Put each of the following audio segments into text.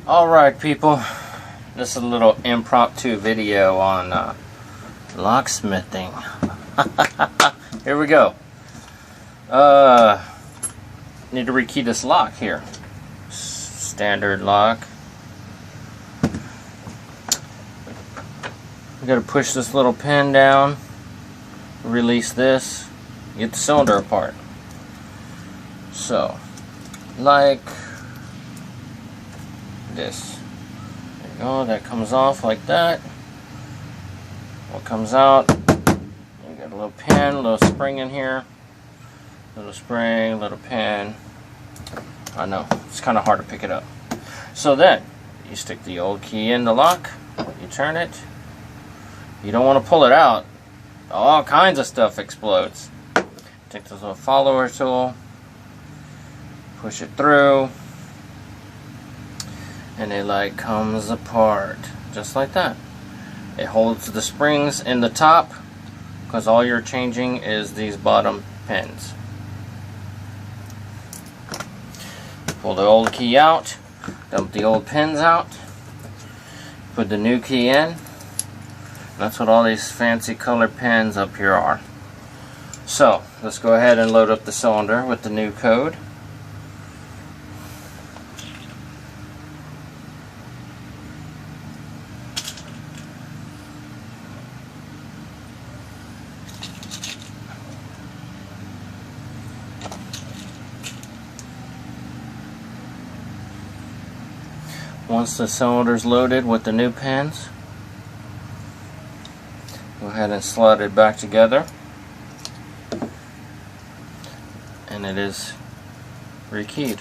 Alright people, this is a little impromptu video on locksmithing. Here we go. Need to rekey this lock here. Standard lock. We gotta push this little pin down, release this, get the cylinder apart. So, like this. There you go, that comes off like that. What comes out, you got a little pin, a little spring in here. Little spring, little pin. I know, it's kind of hard to pick it up. So then, you stick the old key in the lock, you turn it. You don't want to pull it out. All kinds of stuff explodes. Take this little follower tool, push it through, and it like comes apart just like that. It holds the springs in the top because all you're changing is these bottom pins. Pull the old key out, dump the old pins out, put the new key in. That's what all these fancy color pins up here are. So let's go ahead and load up the cylinder with the new code. Once the cylinder is loaded with the new pins, go ahead and slide it back together, and it is rekeyed.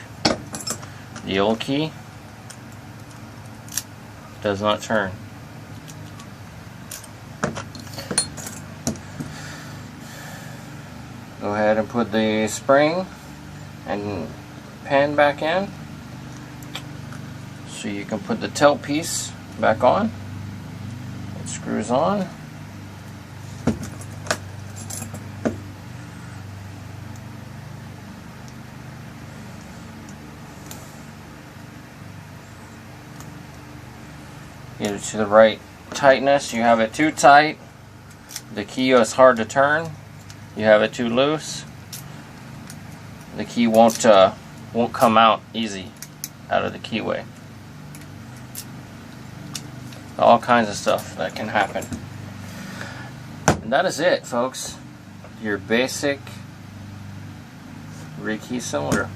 The old key does not turn. Go ahead and put the spring and pin back in so you can put the tail piece back on. It screws on. Get it to the right tightness. You have it too tight, the key is hard to turn. You have it too loose, the key won't come out easy out of the keyway. All kinds of stuff that can happen. And that is it, folks. Your basic rekey cylinder.